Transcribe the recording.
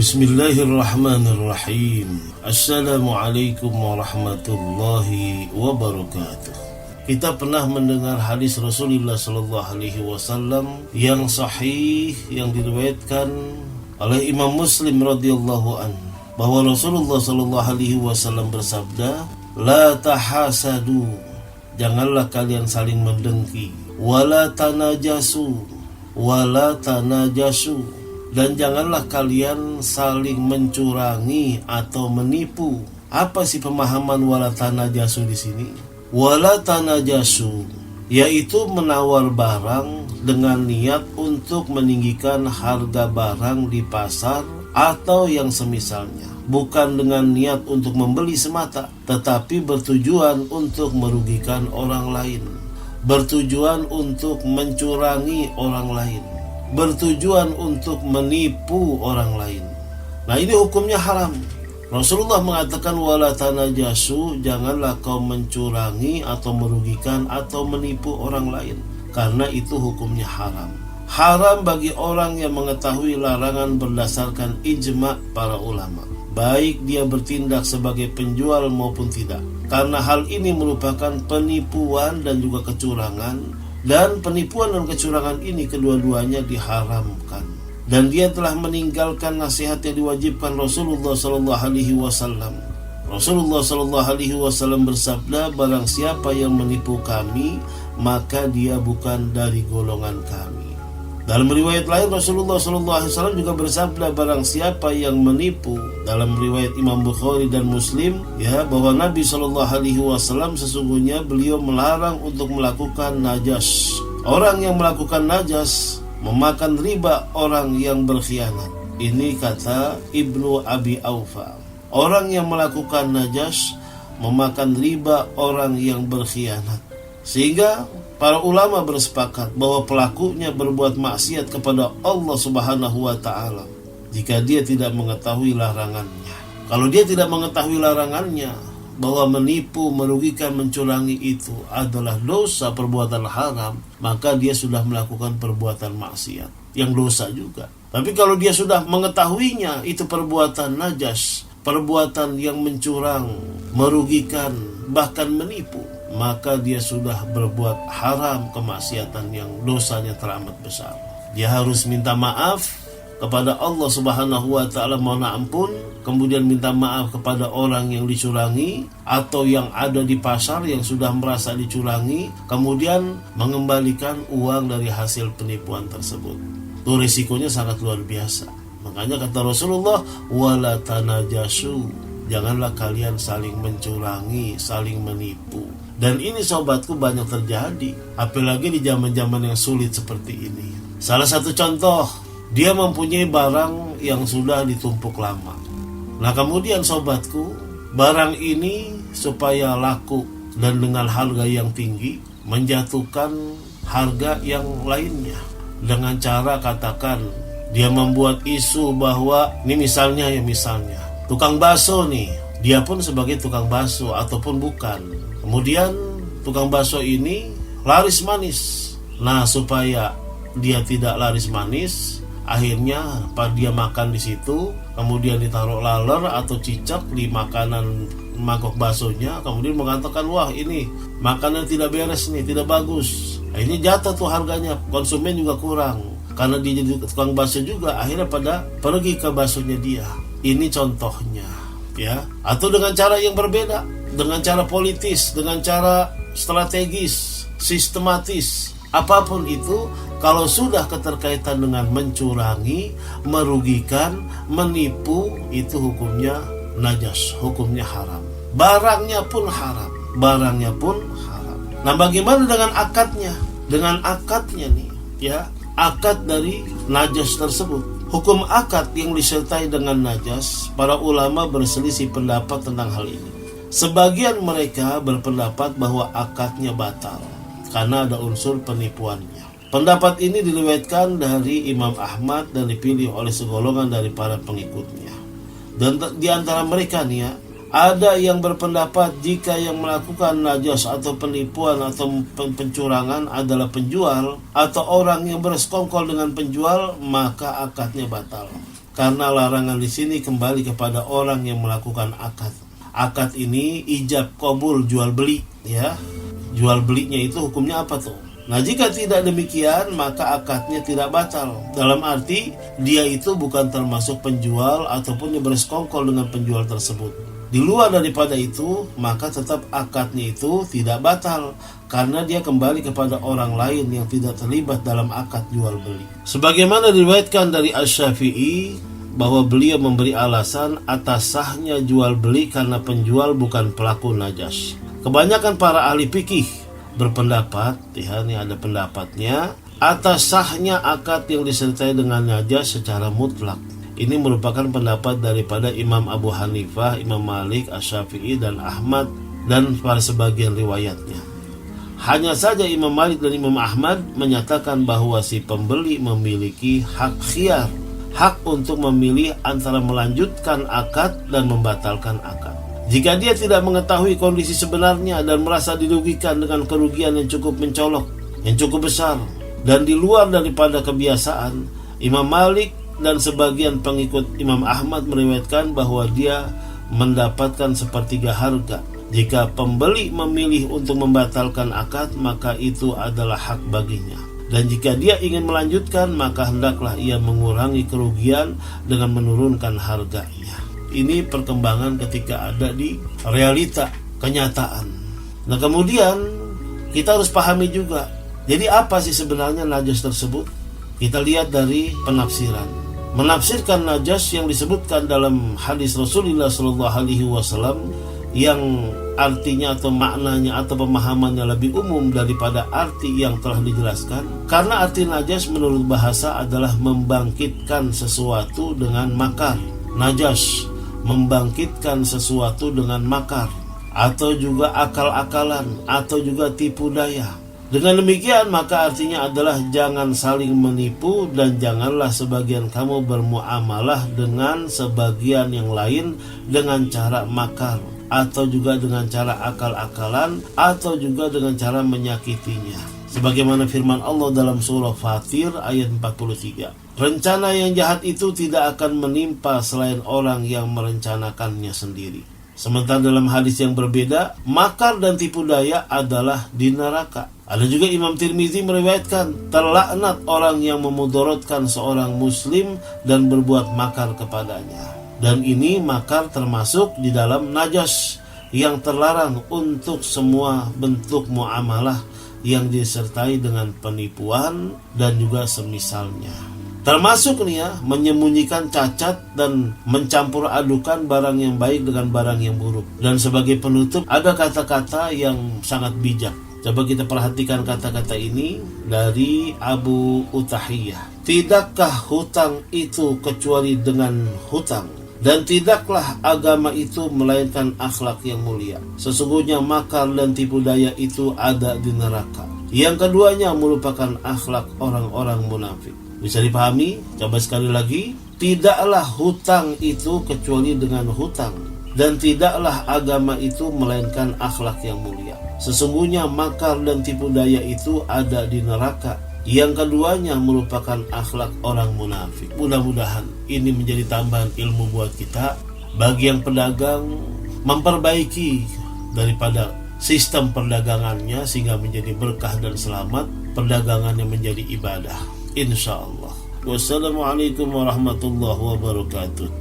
Bismillahirrahmanirrahim. Assalamualaikum warahmatullahi wabarakatuh. Kita pernah mendengar hadis Rasulullah sallallahu alaihi wasallam yang sahih yang diriwayatkan oleh Imam Muslim radhiyallahu anhu bahwa Rasulullah sallallahu alaihi wasallam bersabda, "La tahasadu." Janganlah kalian saling mendengki. "Wala tanajasu." Dan janganlah kalian saling mencurangi atau menipu. Apa sih pemahaman wala tanajasu di sini? Wala tanajasu yaitu menawar barang dengan niat untuk meninggikan harga barang di pasar atau yang semisalnya. Bukan dengan niat untuk membeli semata, tetapi bertujuan untuk merugikan orang lain, bertujuan untuk mencurangi orang lain, bertujuan untuk menipu orang lain. Nah, ini hukumnya haram. Rasulullah mengatakan wala tanajasu, janganlah kau mencurangi atau merugikan atau menipu orang lain, karena itu hukumnya haram. Haram bagi orang yang mengetahui larangan berdasarkan ijma' para ulama, baik dia bertindak sebagai penjual maupun tidak, karena hal ini merupakan penipuan dan juga kecurangan. Dan penipuan dan kecurangan ini kedua-duanya diharamkan. Dan dia telah meninggalkan nasihat yang diwajibkan Rasulullah sallallahu alaihi wasallam. Rasulullah sallallahu alaihi wasallam bersabda, "Barang siapa yang menipu kami, maka dia bukan dari golongan kami." Dalam riwayat lain Rasulullah sallallahu alaihi wasallam juga bersabda, barang siapa yang menipu, dalam riwayat Imam Bukhari dan Muslim, bahwa Nabi sallallahu alaihi wasallam sesungguhnya beliau melarang untuk melakukan najas. Orang yang melakukan najas memakan riba orang yang berkhianat. Ini kata Ibnu Abi Aufa. Orang yang melakukan najas memakan riba orang yang berkhianat. Sehingga para ulama bersepakat bahwa pelakunya berbuat maksiat kepada Allah Subhanahu wa ta'ala jika dia tidak mengetahui larangannya. Kalau dia tidak mengetahui larangannya, bahwa menipu, merugikan, mencurangi itu adalah dosa, perbuatan haram, maka dia sudah melakukan perbuatan maksiat yang dosa juga. Tapi kalau dia sudah mengetahuinya itu perbuatan najas, perbuatan yang mencurang, merugikan, bahkan menipu, maka dia sudah berbuat haram, kemaksiatan yang dosanya teramat besar. Dia harus minta maaf kepada Allah Subhanahu wa ta'ala, mohon ampun, kemudian minta maaf kepada orang yang dicurangi atau yang ada di pasar yang sudah merasa dicurangi, kemudian mengembalikan uang dari hasil penipuan tersebut. Itu risikonya sangat luar biasa. Makanya kata Rasulullah, wala tanajasu, janganlah kalian saling mencurangi, saling menipu. Dan ini sobatku banyak terjadi, apalagi di zaman-zaman yang sulit seperti ini. Salah satu contoh, dia mempunyai barang yang sudah ditumpuk lama. Nah kemudian sobatku, barang ini supaya laku dan dengan harga yang tinggi, menjatuhkan harga yang lainnya. Dengan cara katakan, dia membuat isu bahwa, ini misalnya tukang bakso nih, dia pun sebagai tukang bakso ataupun bukan. Kemudian tukang bakso ini laris manis. Nah, supaya dia tidak laris manis, akhirnya pas dia makan di situ, kemudian ditaruh laler atau cicak di makanan mangkok baksonya, kemudian mengatakan, wah ini makanan tidak beres nih, tidak bagus. Akhirnya jatuh tuh harganya, konsumen juga kurang. Karena dia jadi tukang bakso juga, akhirnya pada pergi ke baksonya dia. Ini contohnya, ya. Atau dengan cara yang berbeda, dengan cara politis, dengan cara strategis, sistematis, apapun itu, kalau sudah keterkaitan dengan mencurangi, merugikan, menipu, itu hukumnya najas, hukumnya haram. Barangnya pun haram. Nah, bagaimana dengan akadnya? Dengan akadnya nih, ya, akad dari najas tersebut. Hukum akad yang disertai dengan najas, para ulama berselisih pendapat tentang hal ini. Sebagian mereka berpendapat bahwa akadnya batal karena ada unsur penipuannya. Pendapat ini diriwayatkan dari Imam Ahmad dan dipilih oleh segolongan dari para pengikutnya. Dan di antara mereka nih ya, ada yang berpendapat jika yang melakukan najas atau penipuan atau pencurangan adalah penjual atau orang yang bersekongkol dengan penjual, maka akadnya batal. karena larangan di sini kembali kepada orang yang melakukan akad. Akad ini ijab qabul jual beli, ya. Jual belinya itu hukumnya apa tuh? Nah, jika tidak demikian maka akadnya tidak batal. Dalam arti dia itu bukan termasuk penjual ataupun dia bersekongkol dengan penjual tersebut. Di luar daripada itu maka tetap akadnya itu tidak batal karena dia kembali kepada orang lain yang tidak terlibat dalam akad jual beli. Sebagaimana diriwayatkan dari Asy-Syafi'i bahwa beliau memberi alasan atas sahnya jual beli karena penjual bukan pelaku najas. Kebanyakan para ahli fikih berpendapat, ya ini ada pendapatnya, atas sahnya akad yang disertai dengan najas secara mutlak. Ini merupakan pendapat daripada Imam Abu Hanifah, Imam Malik, Asy-Syafi'i dan Ahmad dan pada sebagian riwayatnya. Hanya saja Imam Malik dan Imam Ahmad menyatakan bahwa si pembeli memiliki hak khiyar, hak untuk memilih antara melanjutkan akad dan membatalkan akad. Jika dia tidak mengetahui kondisi sebenarnya dan merasa dirugikan dengan kerugian yang cukup mencolok, yang cukup besar, dan di luar daripada kebiasaan, Imam Malik dan sebagian pengikut Imam Ahmad meriwayatkan bahwa dia mendapatkan sepertiga harga. Jika pembeli memilih untuk membatalkan akad, maka itu adalah hak baginya. Dan jika dia ingin melanjutkan, maka hendaklah ia mengurangi kerugian dengan menurunkan harganya. Ini perkembangan ketika ada di realita, kenyataan. Nah, kemudian kita harus pahami juga, jadi apa sih sebenarnya najas tersebut? Kita lihat dari penafsiran. Menafsirkan najas yang disebutkan dalam hadis Rasulullah SAW yang artinya atau maknanya atau pemahamannya lebih umum daripada arti yang telah dijelaskan. Karena arti najas menurut bahasa adalah membangkitkan sesuatu dengan makar. Najas membangkitkan sesuatu dengan makar, atau juga akal-akalan, atau juga tipu daya. Dengan demikian maka artinya adalah jangan saling menipu dan janganlah sebagian kamu bermuamalah dengan sebagian yang lain dengan cara makar, atau juga dengan cara akal-akalan, atau juga dengan cara menyakitinya. Sebagaimana firman Allah dalam surah Fatir ayat 43. Rencana yang jahat itu tidak akan menimpa selain orang yang merencanakannya sendiri. Sementara dalam hadis yang berbeda, makar dan tipu daya adalah di neraka. Ada juga Imam Tirmizi meriwayatkan, terlaknat orang yang memudaratkan seorang muslim dan berbuat makar kepadanya. Dan ini makar termasuk di dalam najas yang terlarang untuk semua bentuk muamalah yang disertai dengan penipuan dan juga semisalnya. Termasuk nih ya, menyembunyikan cacat dan mencampur adukan barang yang baik dengan barang yang buruk. Dan sebagai penutup ada kata-kata yang sangat bijak. Coba kita perhatikan kata-kata ini dari Abu Utahiyah. Tidakkah hutang itu kecuali dengan hutang? Dan tidaklah agama itu melainkan akhlak yang mulia. Sesungguhnya makar dan tipu daya itu ada di neraka. Yang keduanya merupakan akhlak orang-orang munafik. Bisa dipahami? Coba sekali lagi. Tidaklah hutang itu kecuali dengan hutang. Dan tidaklah agama itu melainkan akhlak yang mulia. Sesungguhnya makar dan tipu daya itu ada di neraka. Yang keduanya merupakan akhlak orang munafik. Mudah-mudahan ini menjadi tambahan ilmu buat kita. Bagi yang pedagang, memperbaiki daripada sistem perdagangannya sehingga menjadi berkah dan selamat. Perdagangannya menjadi ibadah, insya Allah. Wassalamualaikum warahmatullahi wabarakatuh.